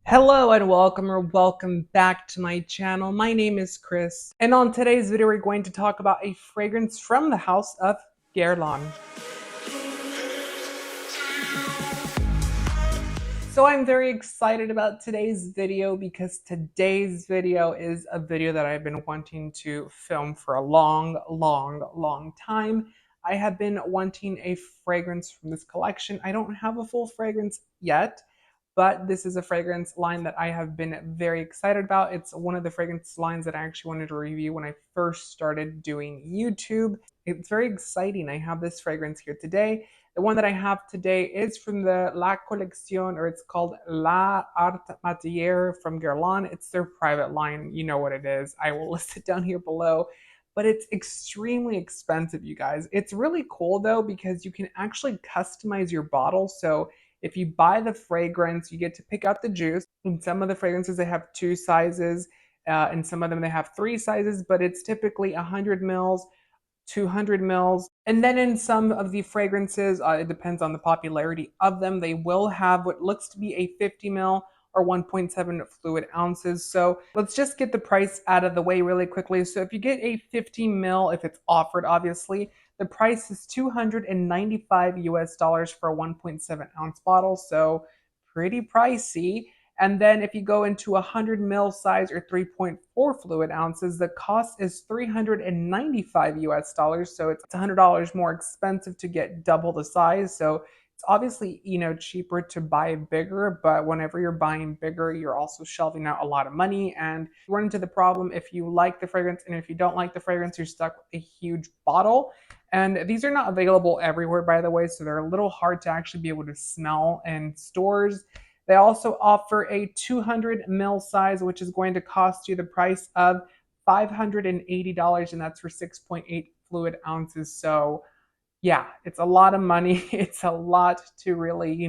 Hello and welcome back to my channel. My name is Chris, and on today's video we're going to talk about a fragrance from the house of Guerlain. So I'm very excited about today's video because today's video is a video that I've been wanting to film for a long time. I have been wanting a fragrance from this collection. I don't have a full fragrance yet, but this is a fragrance line that I have been very excited about. It's one of the fragrance lines that I actually wanted to review when I first started doing YouTube. It's very exciting. I have this fragrance here today. The one that I have today is from the La Collection, or it's called L'Art La Matière from Guerlain. It's their private line. You know what it is. I will list it down here below. But it's extremely expensive, you guys. It's really cool though because you can actually customize your bottle. So if you buy the fragrance, you get to pick out the juice. In some of the fragrances, they have two sizes. In some of them, they have three sizes, but it's typically 100 mils, 200 mils. And then in some of the fragrances, it depends on the popularity of them, they will have what looks to be a 50 mil or 1.7 fluid ounces. So let's just get the price out of the way really quickly. So if you get a 50 mil, if it's offered, obviously, the price is 295 US dollars for a 1.7 ounce bottle. So pretty pricey. And then if you go into 100 mil size or 3.4 fluid ounces, the cost is 395 US dollars. So it's $100 more expensive to get double the size. So it's obviously, cheaper to buy bigger, but whenever you're buying bigger, you're also shelving out a lot of money. And you run into the problem if you like the fragrance, and if you don't like the fragrance, you're stuck with a huge bottle. And these are not available everywhere, by the way, so they're a little hard to actually be able to smell in stores. They also offer a 200 ml size, which is going to cost you the price of $580, and that's for 6.8 fluid ounces. So, yeah, it's a lot of money. It's a lot to really,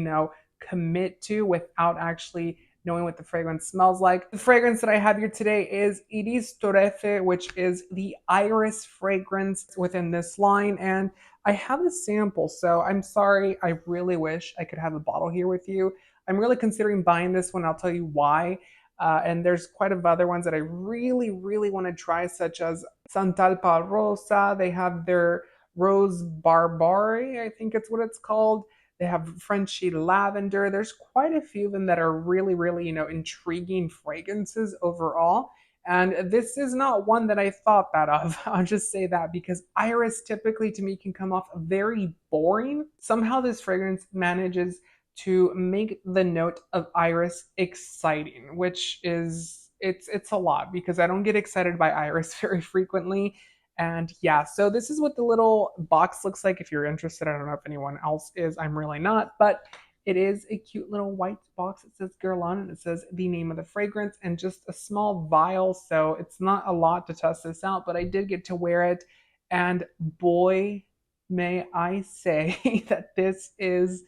commit to without actually knowing what the fragrance smells like. The fragrance that I have here today is TORRÉFIÉ, which is the iris fragrance within this line. And I have a sample, so I'm sorry. I really wish I could have a bottle here with you. I'm really considering buying this one. I'll tell you why. And there's quite a few other ones that I really want to try, such as Santalpa Rosa. They have their Rose Barbari, I think it's what it's called. They have Frenchy Lavender. There's quite a few of them that are really, intriguing fragrances overall. And this is not one that I thought that of. I'll just say that because iris typically to me can come off very boring. Somehow this fragrance manages to make the note of iris exciting, which is it's a lot because I don't get excited by iris very frequently. And yeah, so this is what the little box looks like. If you're interested, I don't know if anyone else is. I'm really not, but it is a cute little white box. It says Guerlain and it says the name of the fragrance and just a small vial. So it's not a lot to test this out, but I did get to wear it. And boy, may I say that this is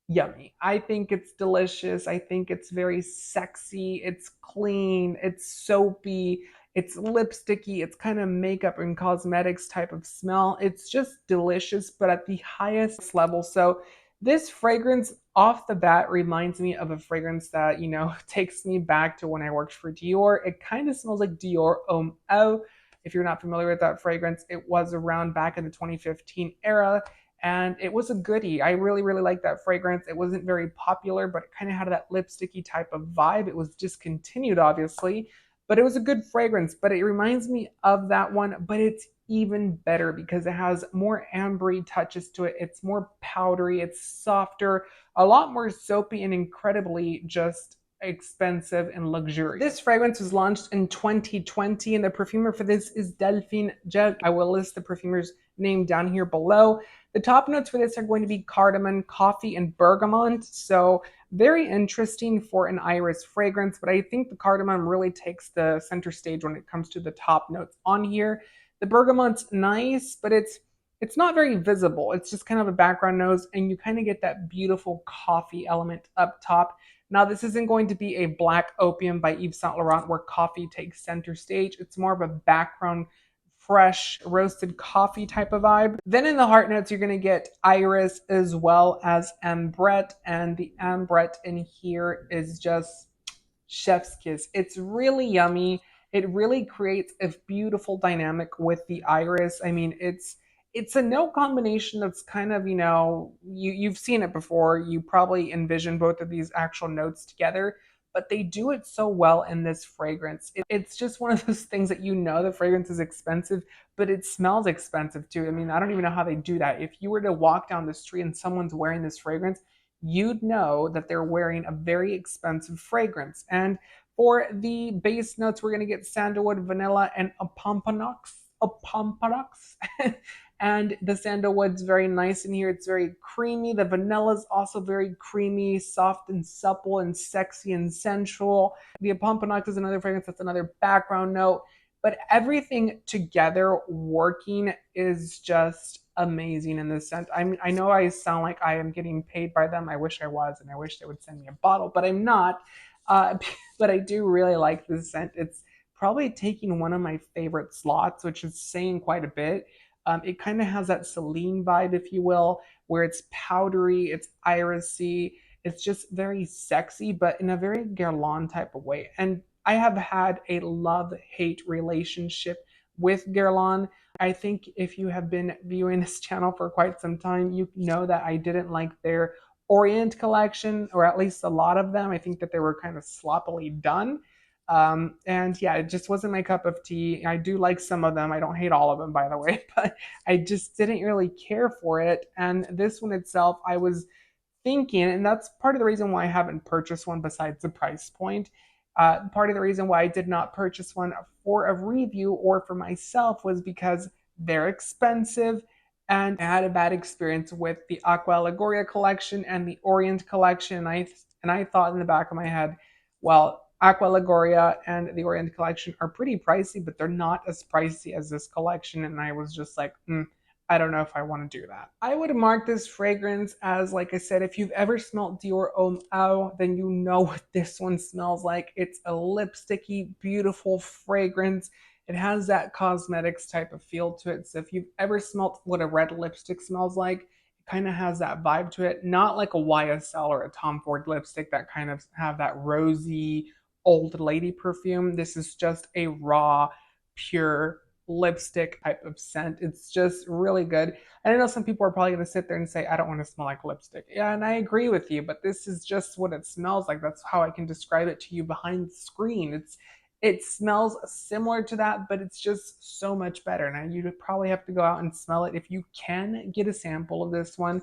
yummy. I think it's delicious. I think it's very sexy. It's clean. It's soapy. It's lipsticky. It's kind of makeup and cosmetics type of smell. It's just delicious, but at the highest level. So this fragrance off the bat reminds me of a fragrance that, takes me back to when I worked for Dior. It kind of smells like Dior Homme Eau. If you're not familiar with that fragrance, it was around back in the 2015 era. And it was a goodie. I really liked that fragrance. It wasn't very popular, but it kind of had that lipsticky type of vibe. It was discontinued, obviously, but it was a good fragrance. But it reminds me of that one, but it's even better because it has more ambery touches to it. It's more powdery, it's softer, a lot more soapy, and incredibly just expensive and luxurious. This fragrance was launched in 2020, and the perfumer for this is Delphine Jug. I will list the perfumer's name down here below. The top notes for this are going to be cardamom, coffee, and bergamot. So very interesting for an iris fragrance, but I think the cardamom really takes the center stage when it comes to the top notes on here. The bergamot's nice, but it's not very visible. It's just kind of a background nose, and you kind of get that beautiful coffee element up top. Now, this isn't going to be a Black Opium by Yves Saint Laurent where coffee takes center stage. It's more of a background fresh roasted coffee type of vibe. Then in the heart notes, you're going to get iris as well as ambrette, and the ambrette in here is just chef's kiss. It's really yummy. It really creates a beautiful dynamic with the iris. I mean, it's a note combination that's kind of, you've seen it before. You probably envision both of these actual notes together, but they do it so well in this fragrance. It's just one of those things that the fragrance is expensive, but it smells expensive too. I mean, I don't even know how they do that. If you were to walk down the street and someone's wearing this fragrance, you'd know that they're wearing a very expensive fragrance. And for the base notes, we're going to get sandalwood, vanilla, and a pompanox. A pompanox. And the sandalwood's very nice in here. It's very creamy. The vanilla's also very creamy, soft and supple and sexy and sensual. The pompanox is another fragrance that's another background note. But everything together working is just amazing in this scent. I know I sound like I am getting paid by them. I wish I was, and I wish they would send me a bottle, but I'm not. Uh, but I do really like this scent. It's probably taking one of my favorite slots, which is saying quite a bit. It kind of has that Celine vibe, if you will, where it's powdery, it's irisy, it's just very sexy, but in a very Guerlain type of way. And I have had a love-hate relationship with Guerlain. I think if you have been viewing this channel for quite some time, you know that I didn't like their Orient collection, or at least a lot of them. I think that they were kind of sloppily done. And yeah, it just wasn't my cup of tea. I do like some of them. I don't hate all of them, by the way, but I just didn't really care for it. And this one itself, I was thinking, and that's part of the reason why I haven't purchased one besides the price point. Part of the reason why I did not purchase one for a review or for myself was because they're expensive, and I had a bad experience with the Aqua Allegoria collection and the Orient collection. And I thought in the back of my head, well, Aqua Allegoria and the Orient collection are pretty pricey, but they're not as pricey as this collection. And I was just like, I don't know if I want to do that. I would mark this fragrance as, like I said, if you've ever smelled Dior Homme Eau, then you know what this one smells like. It's a lipsticky, beautiful fragrance. It has that cosmetics type of feel to it. So if you've ever smelled what a red lipstick smells like, it kind of has that vibe to it. Not like a YSL or a Tom Ford lipstick that kind of have that rosy old lady perfume. This is just a raw, pure lipstick type of scent. It's just really good. And I know some people are probably going to sit there and say, I don't want to smell like lipstick. Yeah, and I agree with you, but this is just what it smells like. That's how I can describe it to you behind the screen. It smells similar to that, but it's just so much better. Now, you'd probably have to go out and smell it. If you can get a sample of this one,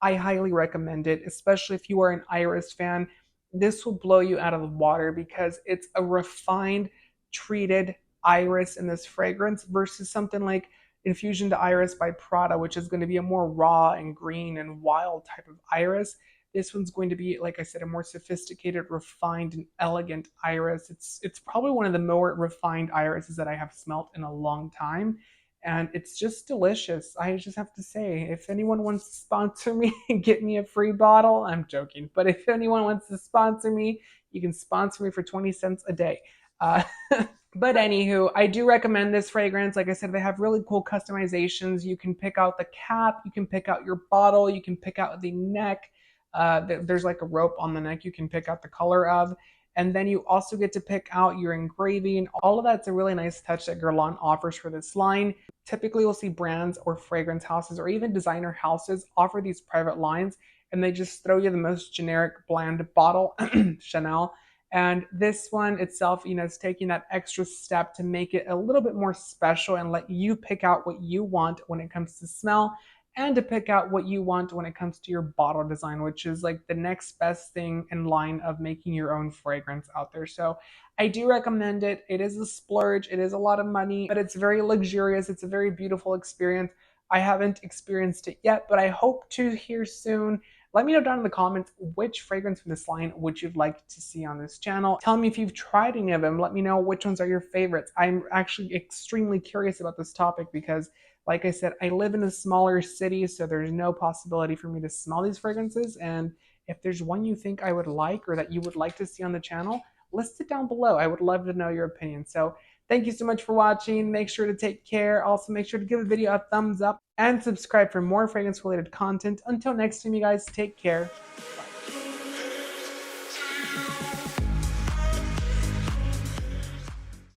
I highly recommend it, especially if you are an Iris fan. This will blow you out of the water because it's a refined, treated iris in this fragrance versus something like Infusion to Iris by Prada, which is going to be a more raw and green and wild type of iris. This one's going to be, like I said, a more sophisticated, refined, and elegant iris. It's probably one of the more refined irises that I have smelt in a long time. And it's just delicious. I just have to say, if anyone wants to sponsor me and get me a free bottle, I'm joking. But if anyone wants to sponsor me, you can sponsor me for 20 cents a day. Uh, but anywho, I do recommend this fragrance. Like I said, they have really cool customizations. You can pick out the cap, you can pick out your bottle, you can pick out the neck. There's like a rope on the neck you can pick out the color of. And then you also get to pick out your engraving. All of that's a really nice touch that Guerlain offers for this line. Typically, we'll see brands or fragrance houses or even designer houses offer these private lines, and they just throw you the most generic bland bottle, Chanel. And this one itself, is taking that extra step to make it a little bit more special and let you pick out what you want when it comes to smell, and to pick out what you want when it comes to your bottle design, which is like the next best thing in line of making your own fragrance out there. So I do recommend it. It is a splurge. It is a lot of money, but it's very luxurious. It's a very beautiful experience. I haven't experienced it yet, but I hope to here soon. Let me know down in the comments which fragrance from this line would you like to see on this channel. Tell me if you've tried any of them. Let me know which ones are your favorites. I'm actually extremely curious about this topic because, like I said, I live in a smaller city, so there's no possibility for me to smell these fragrances. And if there's one you think I would like or that you would like to see on the channel, list it down below. I would love to know your opinion. So thank you so much for watching. Make sure to take care. Also, make sure to give the video a thumbs up and subscribe for more fragrance related content. Until next time, you guys, take care. Bye.